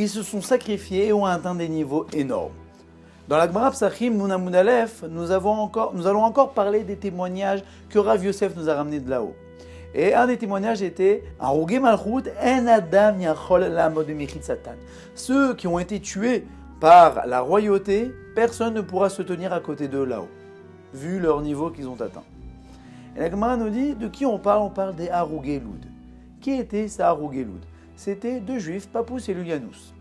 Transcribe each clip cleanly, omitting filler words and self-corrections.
ils se sont sacrifiés et ont atteint des niveaux énormes. Dans la Gemara Psachim, Nun Amud Aleph, nous allons encore parler des témoignages que Rav Yosef nous a ramenés de là-haut. Et un des témoignages était Arugé Malchut en Adam Yachol Lamod Mechit Satan. Ceux qui ont été tués par la royauté, personne ne pourra se tenir à côté d'eux là-haut, vu leur niveau qu'ils ont atteint. Et la Gemara nous dit de qui on parle? On parle des Arugé Loud. Qui étaient ces Arugé Loud? C'était deux juifs, Pappus et Lulianus.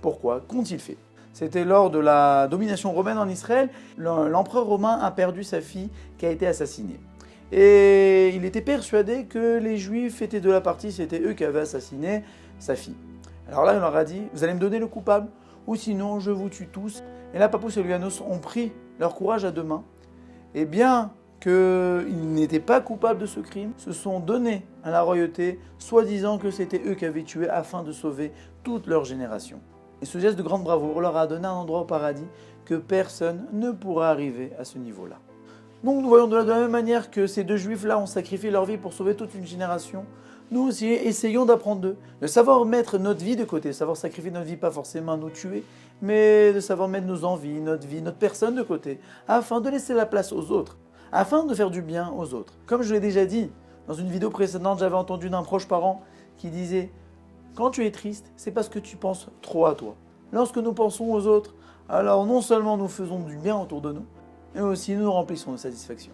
Pourquoi? Qu'ont-ils fait? C'était lors de la domination romaine en Israël, l'empereur romain a perdu sa fille qui a été assassinée. Et il était persuadé que les Juifs étaient de la partie, c'était eux qui avaient assassiné sa fille. Alors là, il leur a dit, vous allez me donner le coupable, ou sinon je vous tue tous. Et là, Pappus et Lulianus ont pris leur courage à deux mains. Et bien qu'ils n'étaient pas coupables de ce crime, se sont donnés à la royauté, soi-disant que c'était eux qui avaient tué afin de sauver toute leur génération. Et ce geste de grande bravoure leur a donné un endroit au paradis que personne ne pourra arriver à ce niveau-là. Donc nous voyons de la même manière que ces deux juifs-là ont sacrifié leur vie pour sauver toute une génération. Nous aussi, essayons d'apprendre d'eux, de savoir mettre notre vie de côté, de savoir sacrifier notre vie, pas forcément nous tuer, mais de savoir mettre nos envies, notre personne de côté, afin de laisser la place aux autres, afin de faire du bien aux autres. Comme je l'ai déjà dit, dans une vidéo précédente, j'avais entendu d'un proche parent qui disait « Quand tu es triste, c'est parce que tu penses trop à toi. Lorsque nous pensons aux autres, alors non seulement nous faisons du bien autour de nous, mais aussi nous remplissons de satisfaction. »